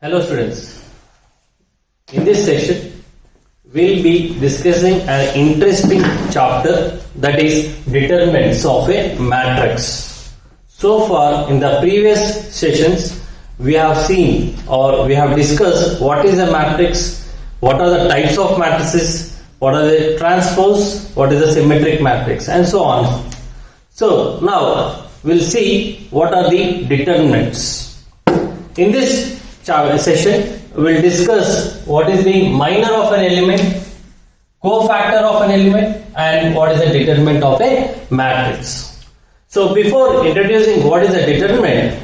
Hello students, in this session we'll be discussing an interesting chapter, that is determinants of a matrix. So far in the previous sessions we have seen or we have discussed what is a matrix, what are the types of matrices, what are the transpose, what is a symmetric matrix and so on. So now we'll see what are the determinants. In this session we'll discuss what is the minor of an element, cofactor of an element, and what is the determinant of a matrix. So before introducing what is a determinant,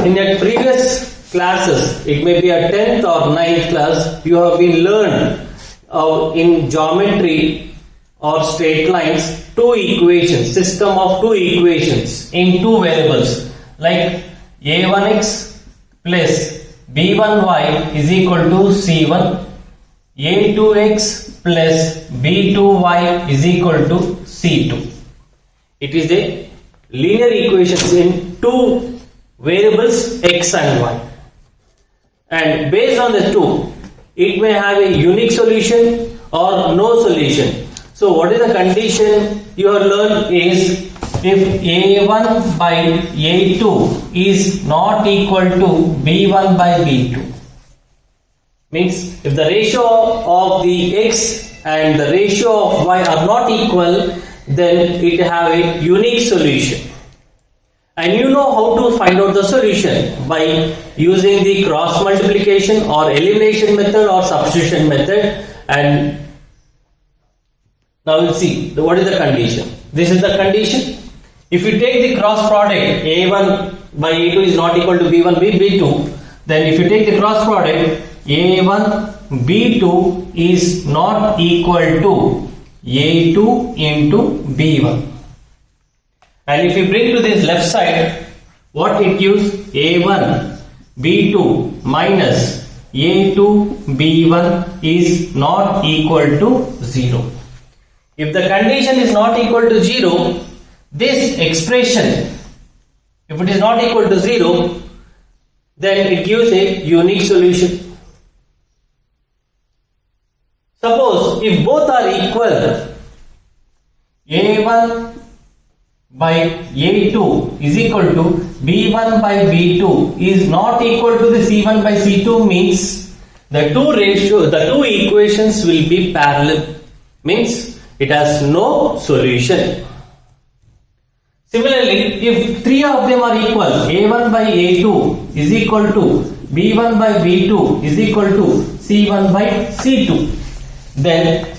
in your previous classes, it may be a 10th or 9th class, you have been learned in geometry or straight lines two equations, system of two equations in two variables like a1x plus b1y is equal to c1, a2x plus b2y is equal to c2. It is a linear equations in two variables x and y, and based on the two it may have a unique solution or no solution. So what is the condition you have learned is if a1 by a2 is not equal to b1 by b2, means if the ratio of the x and the ratio of y are not equal, then it have a unique solution. And you know how to find out the solution by using the cross multiplication or elimination method or substitution method. And now we'll see what is the condition. This is the condition. If you take the cross product, a1 by a2 is not equal to b1 by b2, then if you take the cross product, a1 b2 is not equal to a2 into b1. And if you bring to this left side, what it gives? a1 b2 minus a2 b1 is not equal to 0. If the condition is not equal to 0, this expression, if it is not equal to 0, then it gives a unique solution. Suppose if both are equal, a1 by a2 is equal to b1 by b2 is not equal to the c1 by c2, means the two equations will be parallel, means it has no solution. Similarly, if three of them are equal, a1 by a2 is equal to b1 by b2 is equal to c1 by c2, then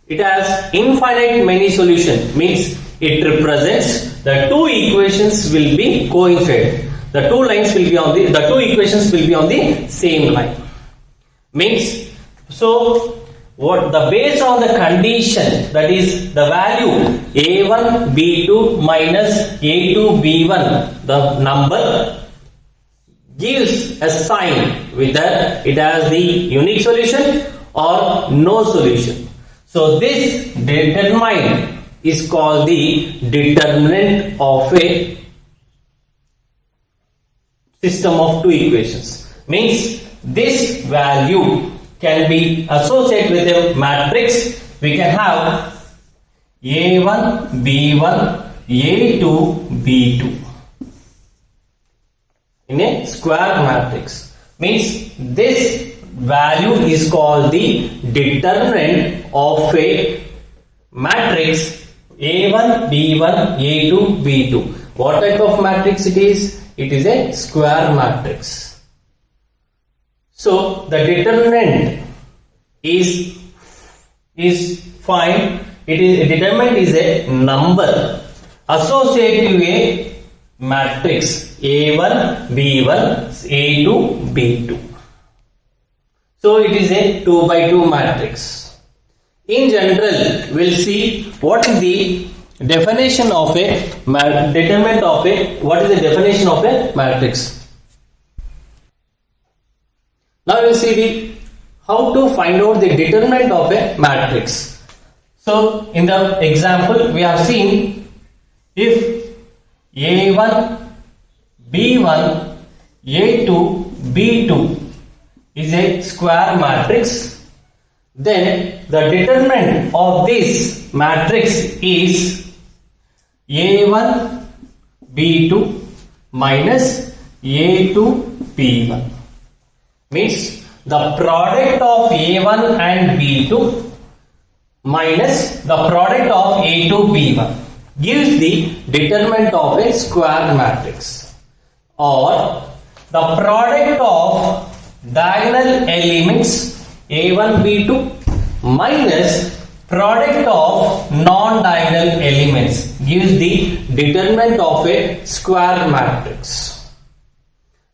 it has infinite many solutions, means it represents the two equations will be coincident. The two equations will be on the same line. Means, so what the based on the condition, that is the value a1 b2 minus a2 b1, the number gives a sign whether it has the unique solution or no solution. So this determinant is called the determinant of a system of two equations. Means this value can be associated with a matrix. We can have a1 b1 a2 b2 in a square matrix. Means this value is called the determinant of a matrix a1 b1 a2 b2. What type of matrix it is? It is a square matrix. So the determinant is fine. Determinant is a number associated to a matrix a1 b1 a2 b2. So it is a 2 by 2 matrix. In general, we'll see what is the definition of a determinant of a, what is the definition of a matrix. Now we will see how to find out the determinant of a matrix. So in the example we have seen, if a1 b1 a2 B2 is a square matrix, then the determinant of this matrix is A1 B2 minus A2 B1. Means the product of A1 and B2 minus the product of A2 B1 gives the determinant of a square matrix, or the product of diagonal elements A1 B2 minus product of non-diagonal elements gives the determinant of a square matrix.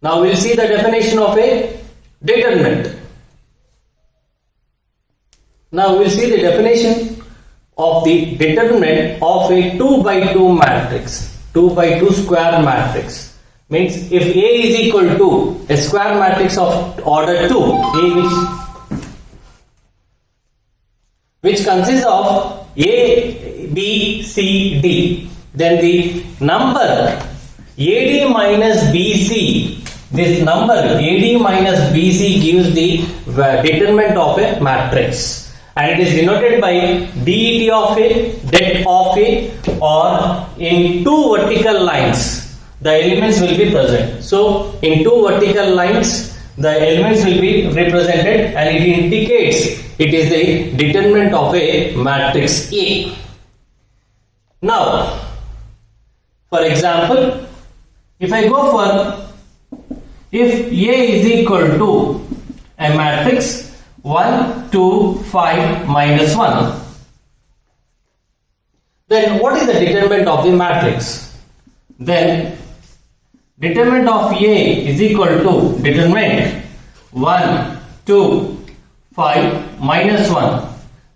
Now we'll see the definition of a determinant. Now we'll see the definition of the determinant of a 2 by 2 matrix. 2 by 2 square matrix means if A is equal to a square matrix of order 2, A which consists of A, B, C, D, then the number AD minus BC, this number AD minus BC gives the determinant of a matrix, and it is denoted by det of A, det of A, or in two vertical lines the elements will be present. So in two vertical lines the elements will be represented, and it indicates it is the determinant of a matrix A. Now, for example, if I go for, if A is equal to a matrix 1, 2, 5, minus 1, then what is the determinant of the matrix? Then determinant of A is equal to determinant 1, 2, 5, minus 1,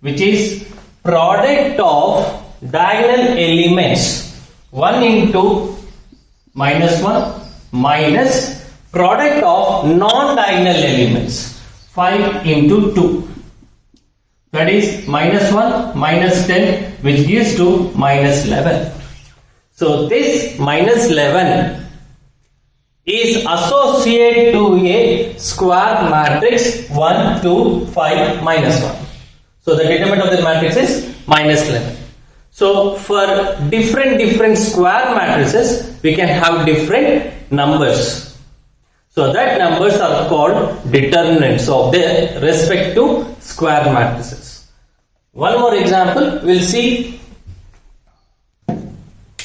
which is product of diagonal elements 1 into minus 1 minus product of non-diagonal elements 5 into 2, that is minus 1 minus 10, which gives to minus 11. So this minus 11 is associated to a square matrix 1, 2, 5, minus 1. So the determinant of the matrix is minus 11. So for different square matrices, we can have different numbers. So that numbers are called determinants of their respective square matrices. One more example, we'll see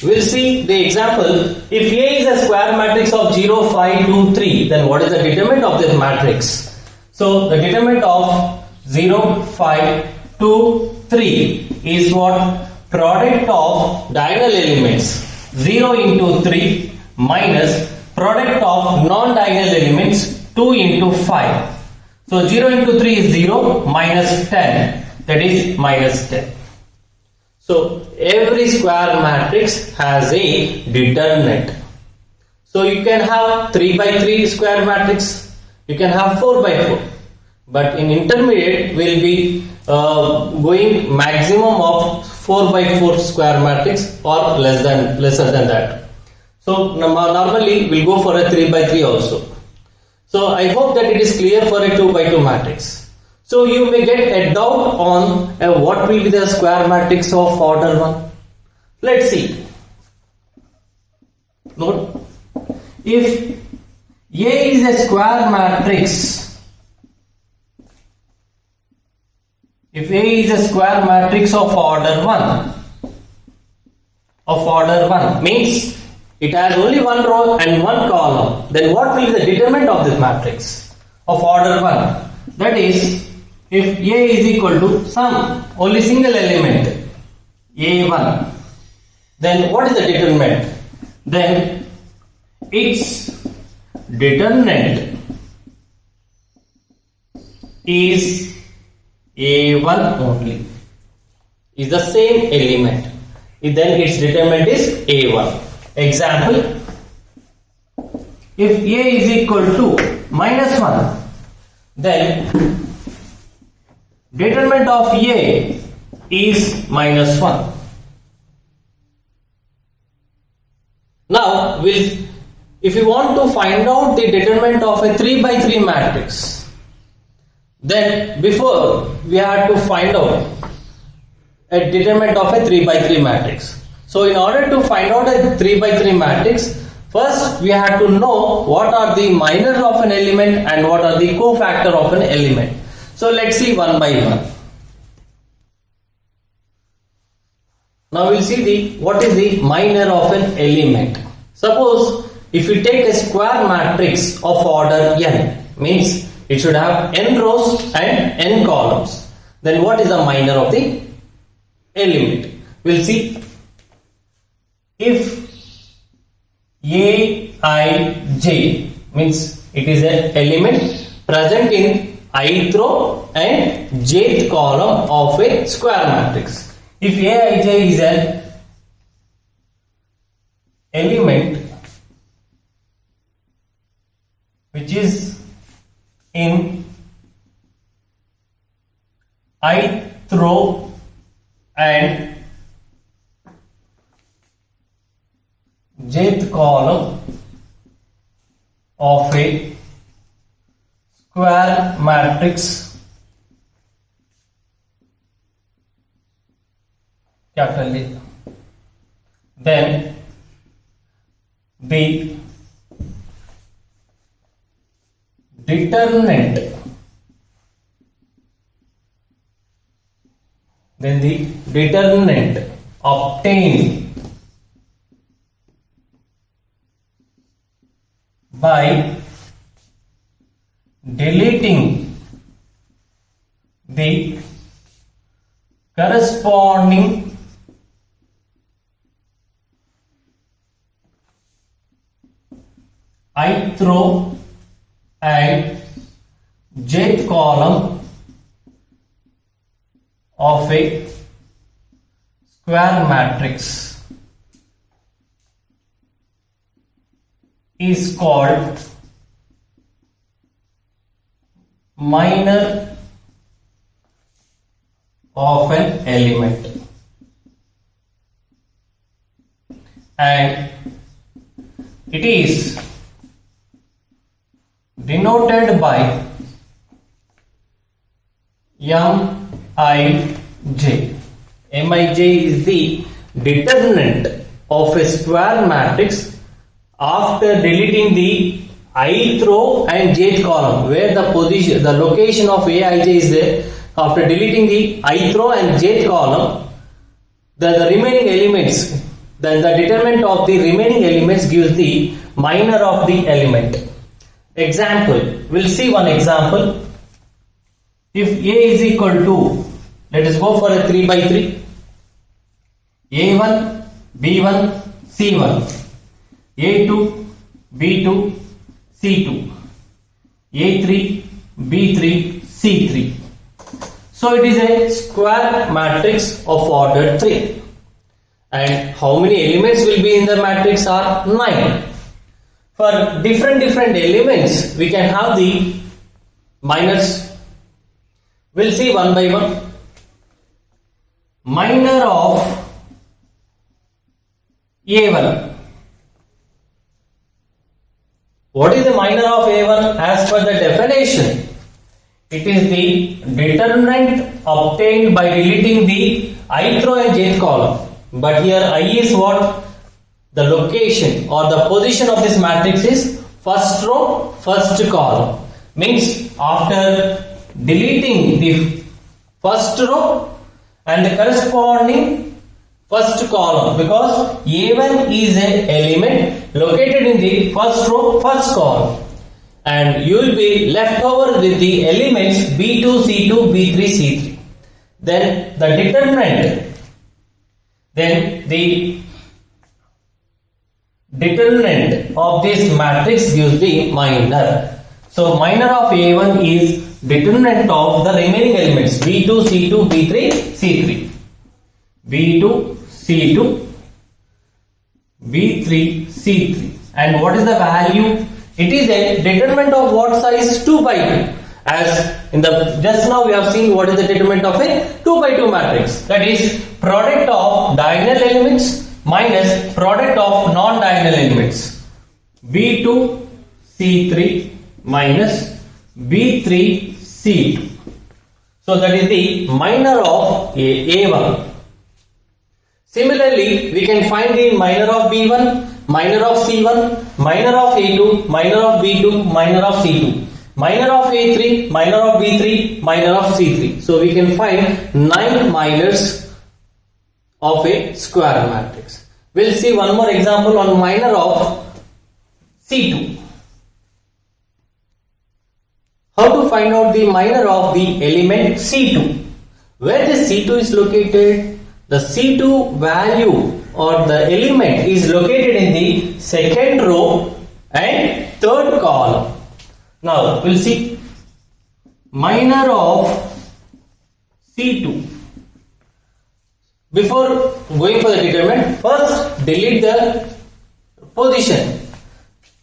the example. If A is a square matrix of 0, 5, 2, 3, then what is the determinant of this matrix? So the determinant of 0, 5, 2, 3 is what? Product of diagonal elements 0 into 3 minus product of non-diagonal elements 2 into 5. So 0 into 3 is 0 minus 10, that is minus 10. So every square matrix has a determinant. So you can have 3 by 3 square matrix, you can have 4 by 4, but in intermediate we will be going maximum of 4 by 4 square matrix or lesser than that. So normally we'll go for a 3 by 3 also. So I hope that it is clear for a 2 by 2 matrix. So you may get a doubt on what will be the square matrix of order 1. Let's see. Note, if A is a square matrix, if A is a square matrix of order 1, means it has only one row and one column, then what will be the determinant of this matrix of order 1? That is, if A is equal to some only single element A1, then what is the determinant? Then its determinant is A1 only, is the same element, then its determinant is A1. Example, if A is equal to minus 1, then determinant of A is minus 1. Now we'll if you want to find out the determinant of a 3 by 3 matrix, then before we have to find out a determinant of a 3 by 3 matrix. So in order to find out a 3 by 3 matrix, first we have to know what are the minors of an element and what are the cofactor of an element. So let's see one by one. Now we'll see what is the minor of an element. Suppose if you take a square matrix of order n, means it should have n rows and n columns. Then what is the minor of the element? We'll see. If Aij means it is an element present in ith row and jth column of a square matrix. If Aij is an element which is in ith row and jth column of a square matrix, then the determinant obtained by deleting the corresponding ith row and jth column of a square matrix is called minor of an element, and it is denoted by Mij. Mij is the determinant of a square matrix after deleting the ith row and jth column, where the location of Aij is there. After deleting the ith row and jth column, the remaining elements, then the determinant of the remaining elements gives the minor of the element. Example, we'll see one example. If A is equal to, let us go for a 3 by 3, A1, B1, C1, A2, B2, C2, A3, B3, C3. So it is a square matrix of order 3. And how many elements will be in the matrix are 9. For different elements, we can have the minors. We'll see one by one. Minor of A1. What is the minor of A1 as per the definition? It is the determinant obtained by deleting the ith row and jth column. But here I is what? The location or the position of this matrix is first row, first column. Means after deleting the first row and the corresponding first column, because A1 is an element located in the first row, first column, and you will be left over with the elements B2, C2, B3, C3. Then the determinant, then the determinant of this matrix gives the minor. So minor of A1 is determinant of the remaining elements B2, C2, B3, C3. B2, C2, B3, C3. And what is the value? It is a determinant of what size? 2 by 2. As in the just now we have seen what is the determinant of a 2 by 2 matrix. That is product of diagonal elements minus product of non-diagonal elements. B2 C3 minus B3 C2. So that is the minor of A1. Similarly, we can find the minor of B1, minor of C1, minor of A2, minor of B2, minor of C2, minor of A3, minor of B3, minor of C3. So we can find 9 minors of a square matrix. We'll see one more example on minor of C2. How to find out the minor of the element C2? Where the C2 is located? The C2 value or the element is located in the second row and third column. Now we'll see minor of C2. Before going for the determinant, first delete the position.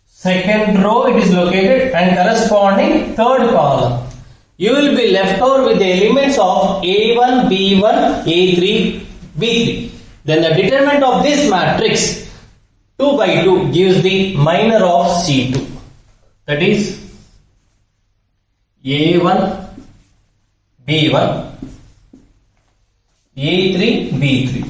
Second row it is located and corresponding third column. You will be left over with the elements of A1, B1, A3, B3. Then the determinant of this matrix 2 by 2 gives the minor of C2. That is A1, B1, A3, B3.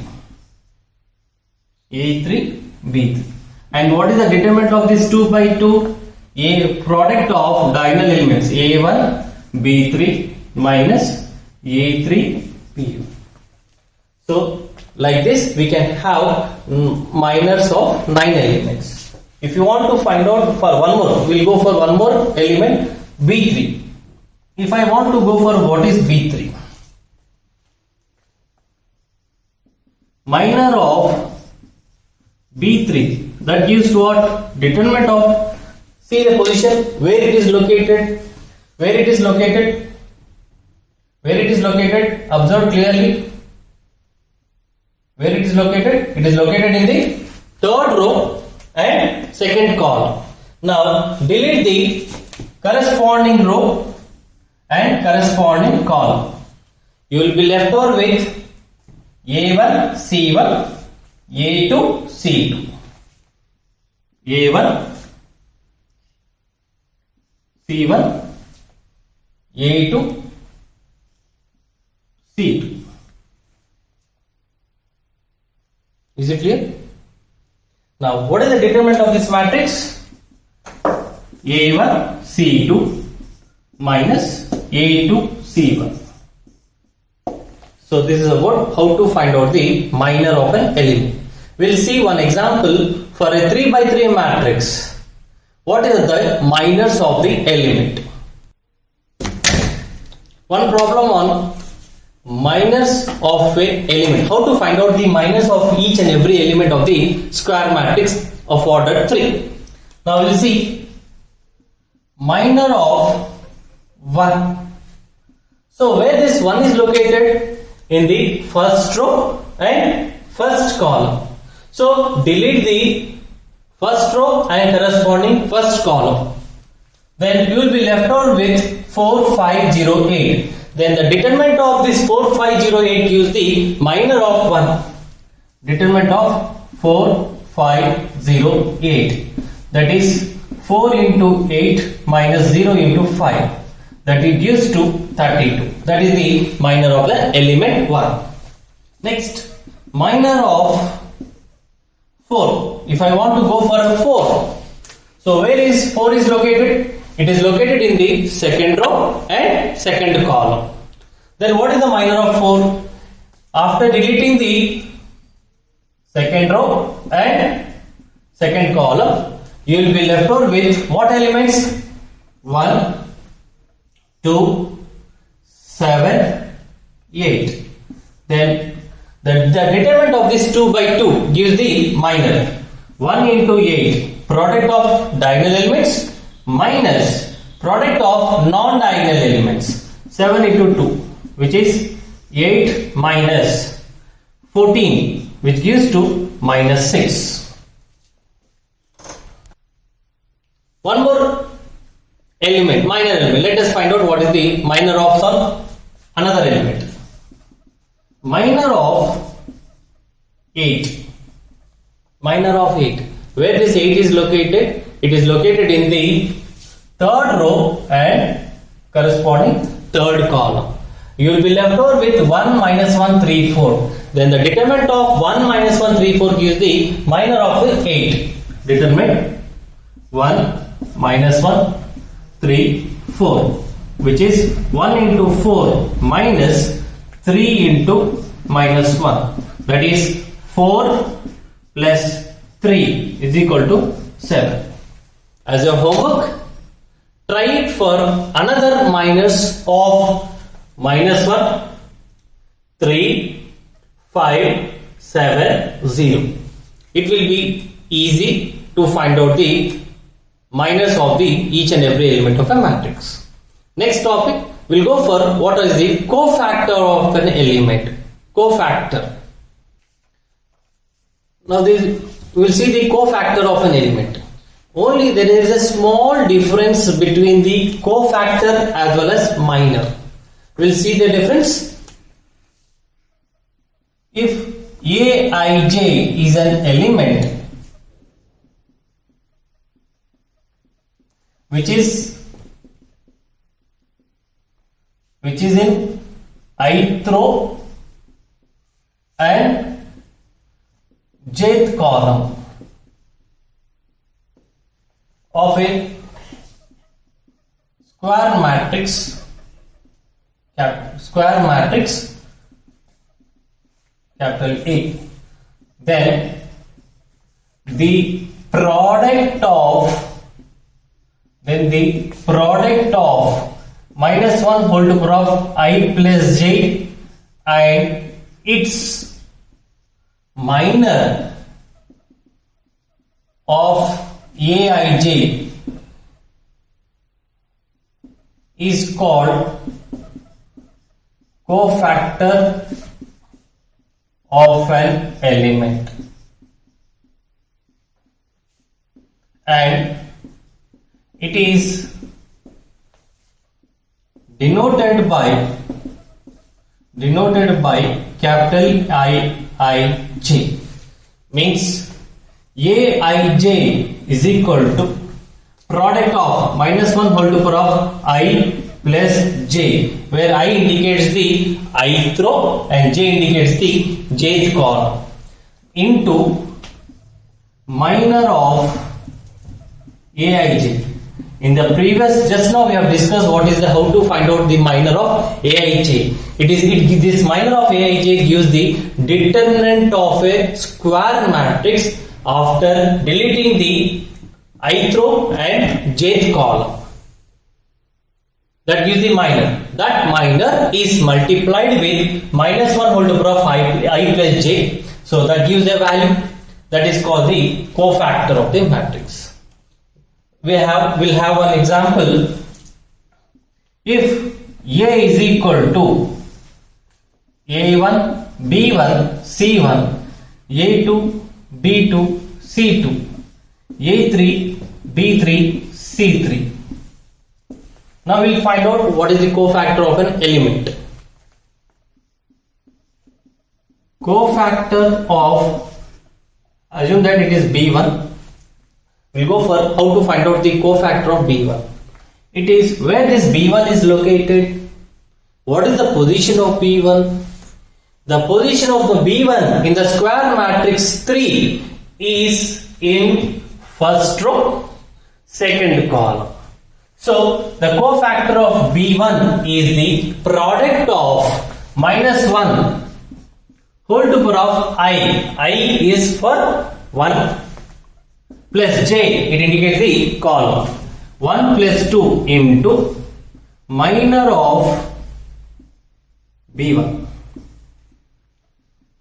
A3, B3. And what is the determinant of this 2 by 2? A product of diagonal elements A1, B3 minus A3, B1. So like this we can have minors of 9 elements. If you want to find out for one more, we'll go for one more element B3. If I want to go for what is B3? Minor of B3, that gives what? Determinant of, see the position where it is located, where it is located, where it is located, observe clearly. Where it is located? It is located in the third row and second column. Now delete the corresponding row and corresponding column. You will be left over with A1, C1, A2, C2. A1, C1, A2, C2. Is it clear? Now, what is the determinant of this matrix? A1, C2 minus A2, C1. So, this is about how to find out the minor of an element. We'll see one example for a 3 by 3 matrix. What is the minors of the element? One problem on minors of an element. How to find out the minors of each and every element of the square matrix of order 3. Now we'll see minor of 1. So where this 1 is located? In the first row and first column. So delete the first row and corresponding first column. Then you will be left out with 4508. Then the determinant of this 4508 gives the minor of 1. Determinant of 4508. That is 4 into 8 minus 0 into 5. That it gives to 32. That is the minor of the element 1. Next, minor of 4. If I want to go for a 4. So where is 4 is located? It is located in the second row and second column. Then what is the minor of 4? After deleting the second row and second column, you will be left out with what elements? 1, 2, 7, 8. Then the determinant of this 2 by 2 gives the minor 1 into 8, product of diagonal elements minus product of non-diagonal elements, 7 into 2, which is 8 minus 14, which gives to minus 6. One more element, minor element. Let us find out what is the minor of some another element. Minor of 8. Minor of 8. Where this 8 is located? it is located in the third row and corresponding third column. You will be left over with 1 minus 1 3 4. Then the determinant of 1 minus 1 3 4 gives the minor of the 8. Determinant 1 minus 1 3 4, which is 1 into 4 minus 3 into minus 1. That is 4 plus 3 is equal to 7. As your homework, try it for another minus of minus 1, 3, 5, 7, 0. It will be easy to find out the minus of the each and every element of a matrix. Next topic, we'll go for what is the cofactor of an element. Cofactor. Now we will see the cofactor of an element. Only there is a small difference between the cofactor as well as minor. We'll see the difference. If Aij is an element which is in ith row and jth column of a square matrix capital A, then the product of minus 1 whole to power of I plus j and its minor of Aij is called cofactor of an element, and it is denoted by capital Iij. Means Aij is equal to product of minus 1 whole to power of I plus j, where I indicates the ith row and j indicates the jth column, into minor of Aij. In the previous, just now we have discussed what is the how to find out the minor of Aij. This minor of Aij gives the determinant of a square matrix after deleting the ith row and jth column. That gives the minor. That minor is multiplied with minus 1 whole to power of I plus j. So that gives a value that is called the cofactor of the matrix. We'll have one example. If A is equal to A1, B1, C1, A2, B2, C2, A3, B3, C3. Now we'll find out what is the cofactor of an element. Cofactor of, assume that it is B1. We'll go for how to find out the cofactor of B1. It is where this B1 is located. What is the position of B1? The position of the B1 in the square matrix 3 is in first row, second column. So the cofactor of B1 is the product of minus 1 whole to power of I is for 1 plus j, it indicates the column, 1 plus 2 into minor of B1.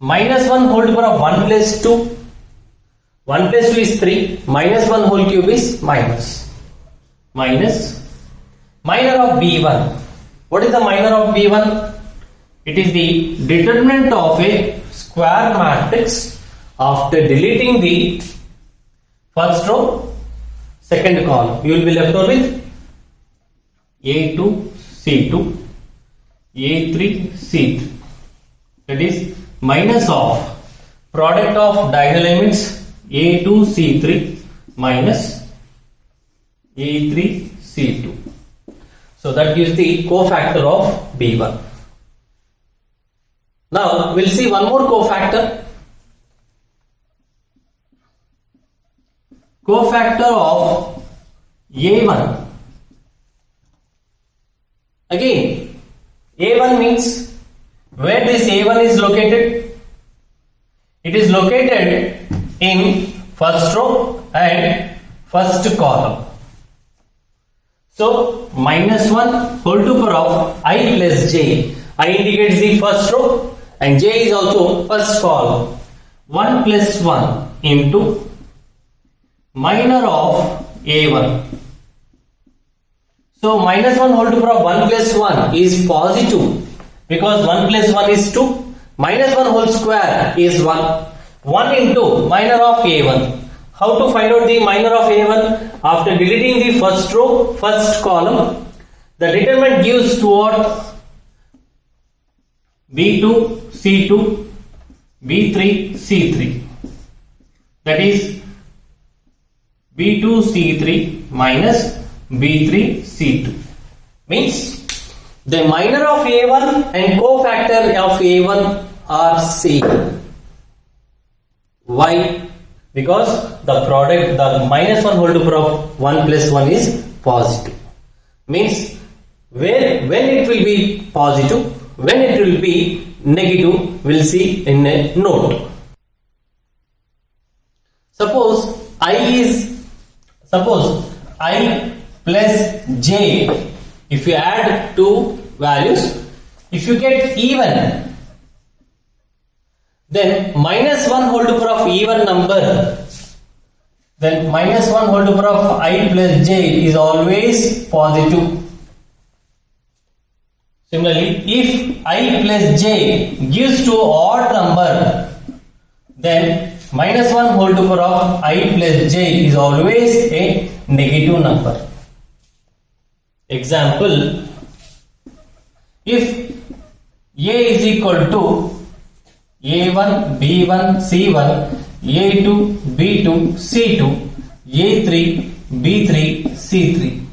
Minus 1 whole to power of 1 plus 2. 1 plus 2 is 3. Minus 1 whole cube is minus. Minus minor of B1. What is the minor of B1? It is the determinant of a square matrix after deleting the first row, second column. You will be left over with A2, C2, A3, C3. That is minus of product of diagonal elements A2, C3 minus A3 C2. So that gives the cofactor of B1. Now we'll see one more cofactor. Cofactor of A1. Again, A1 means where this A1 is located? It is located in first row and first column. So minus 1 whole to power of I plus j. I indicates the first row and j is also first column. 1 plus 1 into minor of A1. So minus 1 whole to power of 1 plus 1 is positive because 1 plus 1 is 2. Minus 1 whole square is 1. 1 into minor of A1. How to find out the minor of A1? After deleting the first row, first column, the determinant gives to what? B2, C2, B3, C3. That is B2, C3 minus B3, C2. Means the minor of A1 and cofactor of A1 are same. Why? Because the product, the minus 1 whole to power of 1 plus 1 is positive. Means when it will be positive, when it will be negative, we'll see in a note. Suppose I plus j, if you add two values, if you get even, then minus 1 whole to power of even number, then minus 1 whole to power of I plus j is always positive. Similarly, if I plus j gives to odd number, then minus 1 whole to power of I plus j is always a negative number. Example, if A is equal to A1, B1, C1, A2, B2, C2, A3, B3, C3.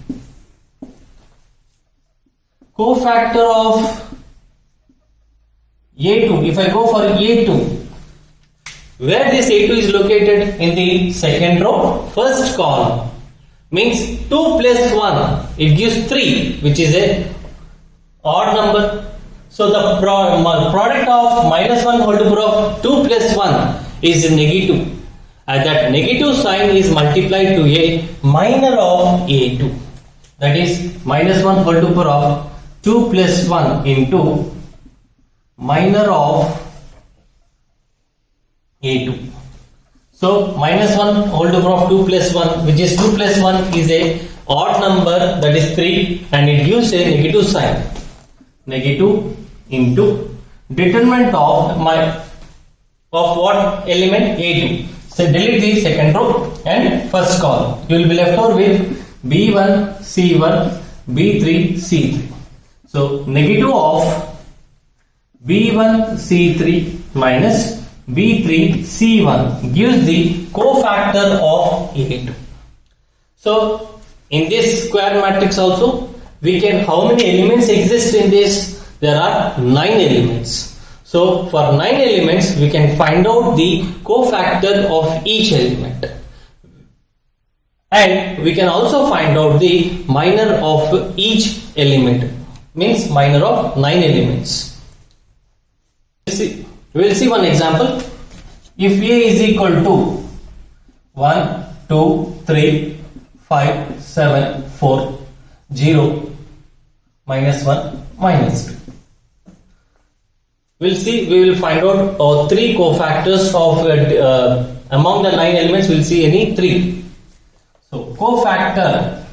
Cofactor of A2, if I go for A2, where this A2 is located? In the second row, first column. Means 2 plus 1, it gives 3, which is a odd number. So the product of minus 1 whole to power of 2 plus 1 is negative. And that negative sign is multiplied to a minor of A2. That is minus 1 whole to power of 2 plus 1 into minor of A2. So minus 1 whole to power of 2 plus 1, which is 2 plus 1 is a odd number, that is 3, and it gives a negative sign. Negative into determinant of what element? A2. So delete the second row and first column. You will be left over with B1, C1, B3, C3. So negative of B1, C3 minus B3, C1 gives the cofactor of A2. So in this square matrix also, we can, how many elements exist in this? There are 9 elements. So for 9 elements, we can find out the cofactor of each element. And we can also find out the minor of each element. Means minor of 9 elements. We will see one example. If A is equal to 1, 2, 3, 5, 7, 4, 0, minus 1, minus 2. We will find out 3 cofactors of among the 9 elements. We will see any 3. So cofactor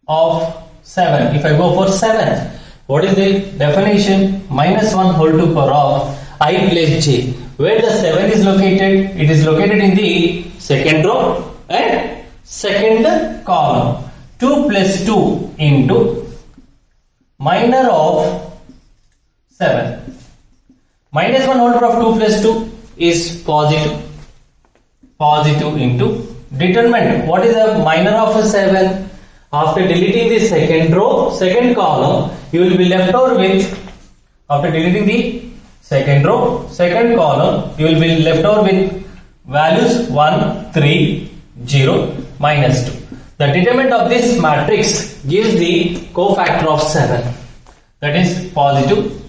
of 7. If I go for 7, what is the definition? Minus 1 whole to power of I plus j. Where the 7 is located? It is located in the second row and second column. 2 plus 2 into minor of 7. Minus 1 whole to power of 2 plus 2 is positive. Positive into determine what is the minor of a 7. After deleting the second row, second column, you will be left over with, after deleting the second row, second column, you will be left over with values 1, 3, 0, minus 2. The determinant of this matrix gives the cofactor of 7. That is positive.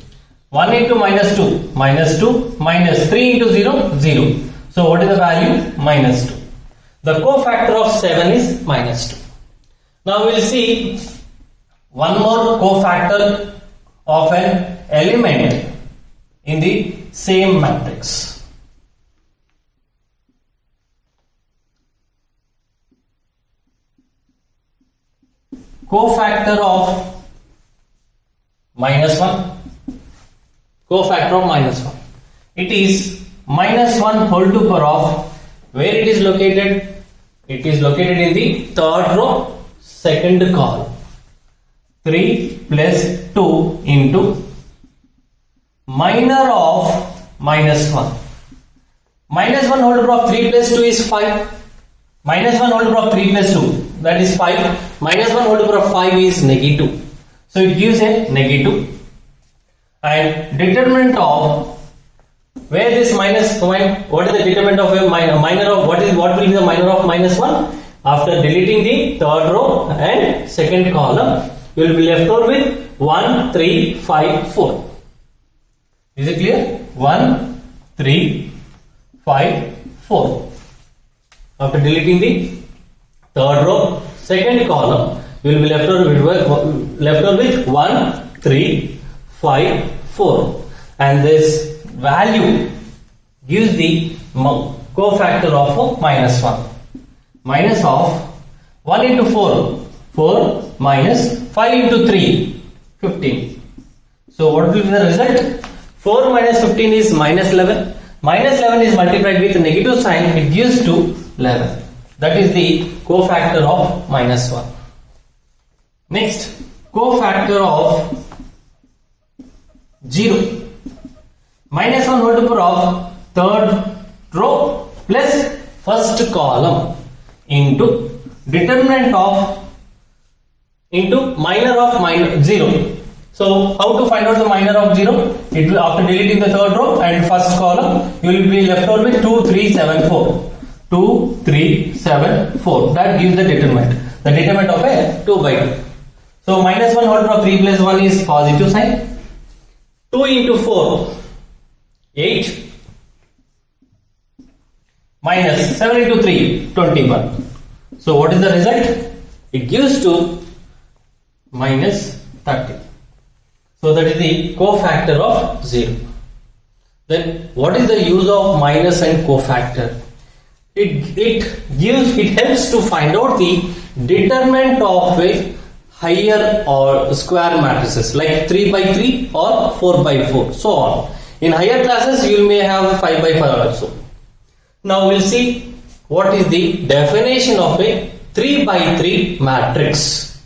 1 into minus 2, minus 2, minus 3 into 0, 0. So what is the value? Minus 2. The cofactor of 7 is minus 2. Now we will see one more cofactor of an element in the same matrix. Cofactor of minus 1. Cofactor of minus 1. It is minus 1 whole to power of, where it is located? It is located in the third row, second column. 3 plus 2 into minor of minus 1. Minus 1 whole to power of 3 plus 2 is 5. Minus 1 whole to power of 3 plus 2, that is 5. Minus 1 whole to power of 5 is negative. So it gives a negative. And determinant of, where this minus 1, what is the determinant of a minor of, what will be the minor of minus 1? After deleting the third row and second column, you will be left over with 1, 3, 5, 4. Is it clear? 1, 3, 5, 4. After deleting the third row, second column, you will be left over with 1, 3, 5, 4. And this value gives the cofactor of minus 1. Minus of 1 into 4, 4 minus 5 into 3, 15. So what will be the result? 4 minus 15 is minus 11. Minus 11 is multiplied with negative sign, it gives to 11. That is the cofactor of minus 1. Next, cofactor of 0. Minus 1 whole to power of third row plus first column into determinant of into minor of 0. So how to find out the minor of 0? It will, after deleting the third row and first column, you will be left over with 2, 3, 7, 4. 2, 3, 7, 4. That gives the determinant. The determinant of a 2 by 2. So minus 1 whole to power of 3 plus 1 is positive sign. 2 into 4, 8. Minus 7 into 3, 21. So what is the result? It gives to minus 30. So that is the cofactor of 0. Then what is the use of minus and cofactor? It helps to find out the determinant of a higher or square matrices like 3 by 3 or 4 by 4, so on. In higher classes you may have 5 by 5 also. Now we'll see what is the definition of a 3 by 3 matrix.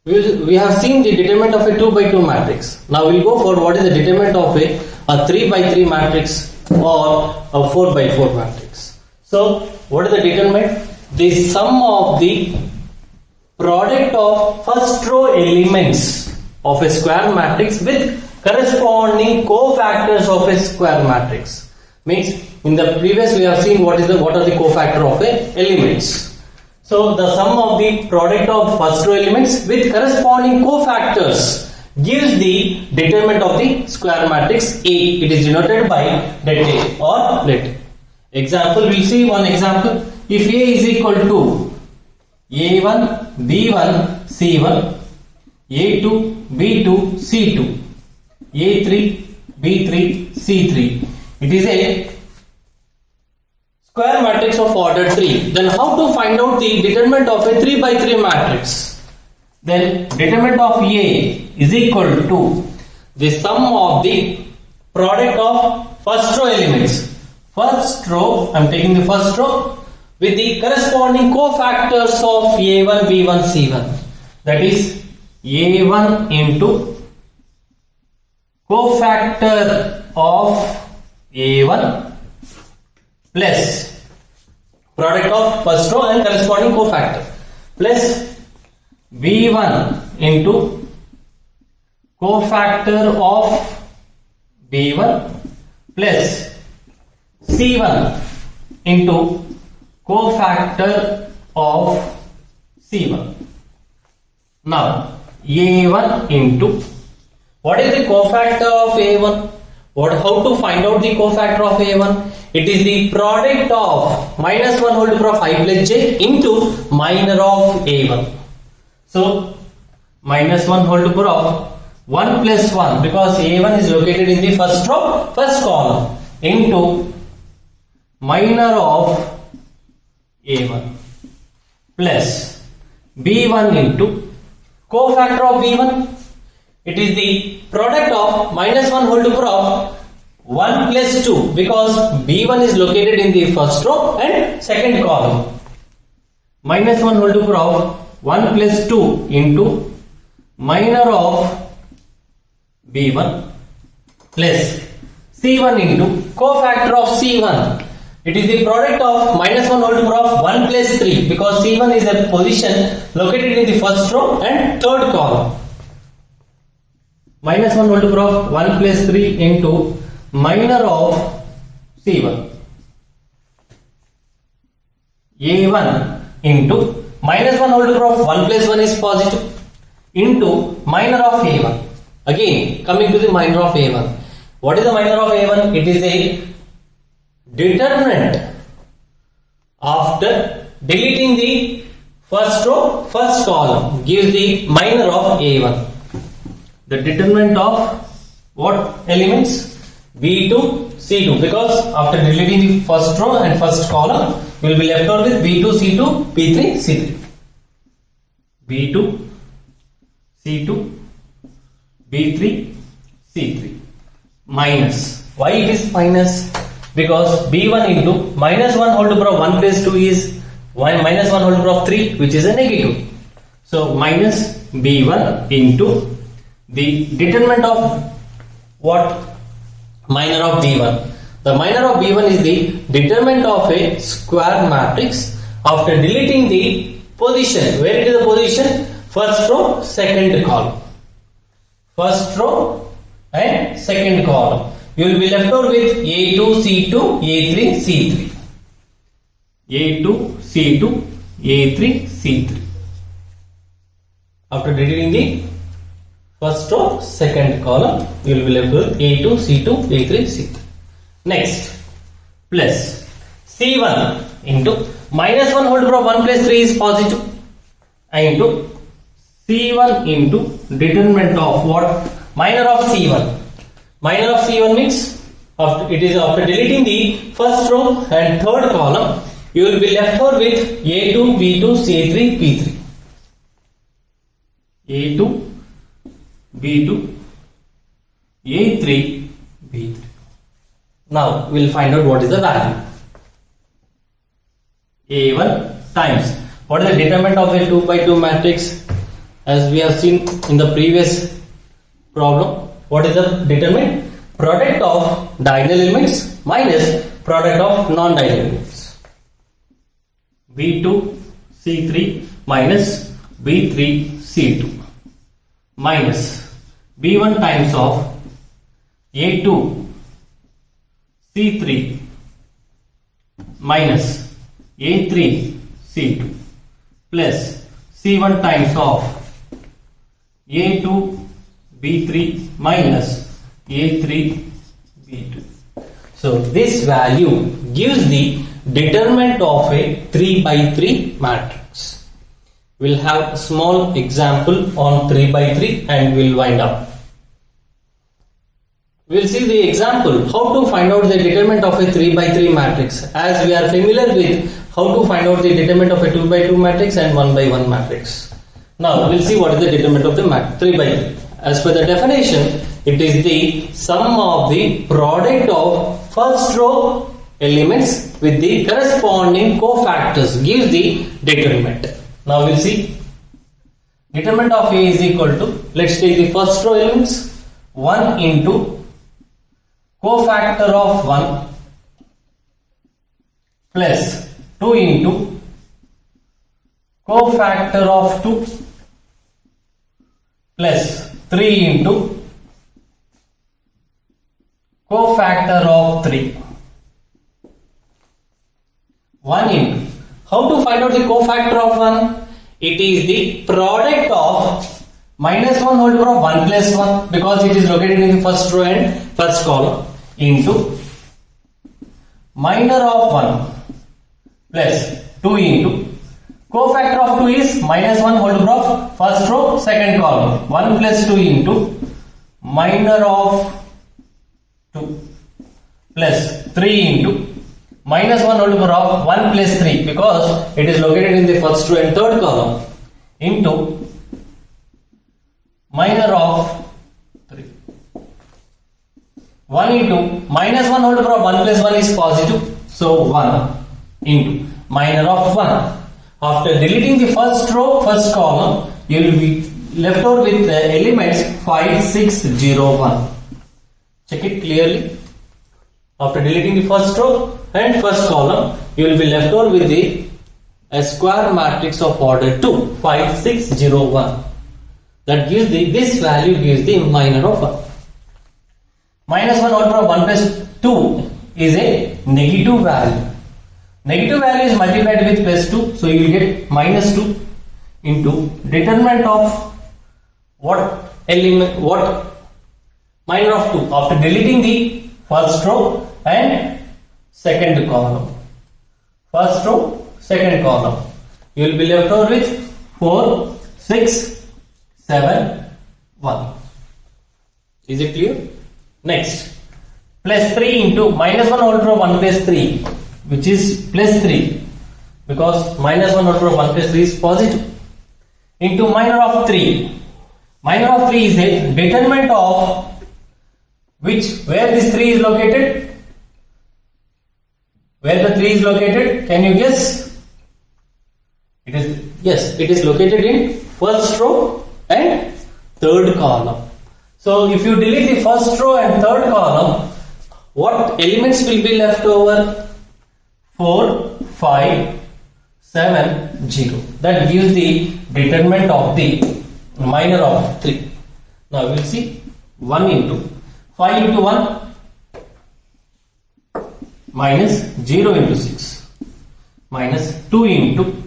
We have seen the determinant of a 2 by 2 matrix. Now we'll go for what is the determinant of a 3 by 3 matrix or a 4 by 4 matrix. So what is the determinant? The sum of the product of first row elements of a square matrix with corresponding cofactors of a square matrix. Means in the previous we have seen what are the cofactor of a elements. So the sum of the product of first row elements with corresponding cofactors gives the determinant of the square matrix A. It is denoted by let A or let A. Example, we will see one example. If A is equal to A1, B1, C1, A2, B2, C2, A3, B3, C3. It is a square matrix of order 3. Then how to find out the determinant of a 3 by 3 matrix? Then determinant of A is equal to the sum of the product of first row elements. First row, I am taking the first row with the corresponding cofactors of A1, B1, C1. That is A1 into cofactor of A1 plus product of first row and corresponding cofactor, plus B1 into cofactor of B1 plus C1 into cofactor of C1. Now A1 into, what is the cofactor of A1? How to find out the cofactor of A1? It is the product of minus 1 whole to the power of I plus j into minor of A1. So minus 1 whole to the power of 1 plus 1, because A1 is located in the first row, first column, into minor of A1 plus B1 into cofactor of B1. It is the product of minus 1 whole to the power of 1 plus 2, because B1 is located in the first row and second column. Minus 1 whole to the power of 1 plus 2 into minor of B1 plus C1 into cofactor of C1. It is the product of minus 1 whole to the power of 1 plus 3, because C1 is a position located in the first row and third column. Minus 1 whole to the power of 1 plus 3 into minor of C1. A1 into minus 1 whole to the power of 1 plus 1 is positive into minor of A1. Again, coming to the minor of A1. What is the minor of A1? It is a determinant after deleting the first row, first column, gives the minor of A1. The determinant of what elements? B2, C2, because after deleting the first row and first column, you will be left out with B2, C2, B3, C3. B2, C2, B3, C3. Minus. Why it is minus? Because B1 into minus 1 whole to the power of 1 plus 2 is minus 1 whole to the power of 3, which is a negative. So minus B1 into the determinant of what? Minor of B1. The minor of B1 is the determinant of a square matrix after deleting the position. Where it is the position? First row, second column. First row and second column. You will be left out with A2, C2, A3, C3. A2, C2, A3, C3. After deleting the first row, second column, you will be left with A2, C2, A3, C3. Next, plus C1 into minus 1 whole to the power of 1 plus 3 is positive, into C1 into determinant of what? Minor of C1. Minor of C1 means it is after deleting the first row and third column, you will be left out with A2, B2, C3, P3. A2, B2, A3, B3. Now we will find out what is the value. A1 times, what is the determinant of a 2 by 2 matrix? As we have seen in the previous problem, what is the determinant? Product of diagonal elements minus product of non-diagonal elements. B2 C3 minus B3 C2 minus B1 times of A2 C3 minus A3 C2 plus C1 times of A2 B3 minus A3 B2. So this value gives the determinant of a 3 by 3 matrix. We'll have a small example on 3 by 3 and we'll wind up. We'll see the example how to find out the determinant of a 3 by 3 matrix, as we are familiar with how to find out the determinant of a 2 by 2 matrix and 1 by 1 matrix. Now we'll see what is the determinant of the 3 by 3. As per the definition, it is the sum of the product of first row elements with the corresponding cofactors gives the determinant. Now we'll see. Determinant of A is equal to, let's take the first row elements, 1 into cofactor of 1 plus 2 into cofactor of 2 plus 3 into cofactor of 3. 1 into, how to find out the cofactor of 1? It is the product of minus 1 whole power of 1 plus 1 because it is located in the first row and first column into minor of 1 plus 2 into cofactor of 2 is minus 1 whole power of first row second column 1 plus 2 into minor of 2 plus 3 into minus 1 whole power of 1 plus 3 because it is located in the first row and third column into minor of 3. 1 into minus 1 whole power of 1 plus 1 is positive. So 1 into minor of 1. After deleting the first row, first column, you will be left over with the elements 5, 6, 0, 1. Check it clearly. After deleting the first row and first column, you will be left over with a square matrix of order 2, 5, 6, 0, 1. That gives this value gives the minor of 1. Minus 1 whole power of 1 plus 2 is a negative value. Negative value is multiplied with plus 2, so you will get minus 2 into determinant of what element, what minor of 2 after deleting the first row and second column. First row, second column. You will be left over with 4, 6, 7, 1. Is it clear? Next, plus 3 into minus 1 whole power of 1 plus 3, which is plus 3 because minus 1 whole power of 1 plus 3 is positive, into minor of 3. Minor of 3 is a determinant of which, where this 3 is located? Where the 3 is located? Can you guess? It is, yes, it is located in first row and third column. So if you delete the first row and third column, what elements will be left over? 4, 5, 7, 0. That gives the determinant of the minor of 3. Now we will see 1 into 5 into 1 minus 0 into 6 minus 2 into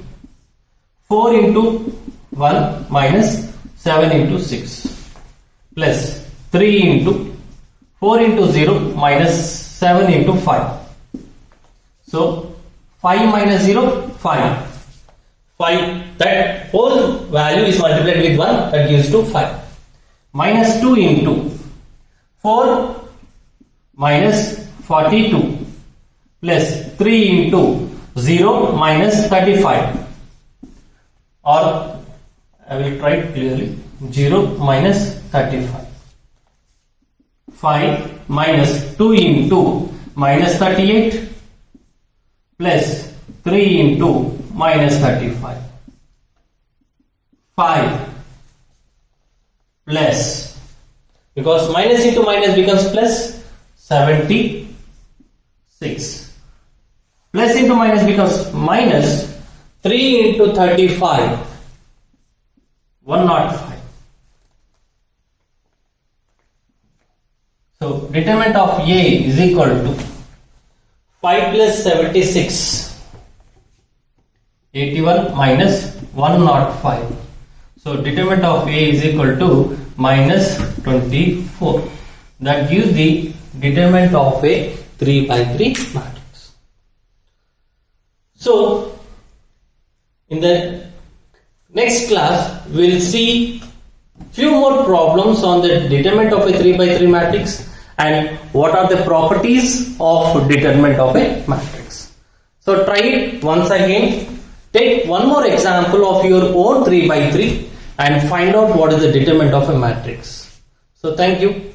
4 into 1 minus 7 into 6 plus 3 into 4 into 0 minus 7 into 5. So 5 minus 0, 5. 5, that whole value is multiplied with 1, that gives to 5. Minus 2 into 4 minus 42 plus 3 into 0 minus 35. Or I will write clearly 0 minus 35. 5 minus 2 into minus 38 plus 3 into minus 35. 5 plus, because minus into minus becomes plus, 76. Plus into minus becomes minus 3 into 35, 105. So determinant of A is equal to 5 plus 76, 81 minus 105. So determinant of A is equal to minus 24. That gives the determinant of a 3 by 3 matrix. So in the next class we will see few more problems on the determinant of a 3 by 3 matrix and what are the properties of determinant of a matrix. So try it once again. Take one more example of your own 3 by 3 and find out what is the determinant of a matrix. So thank you.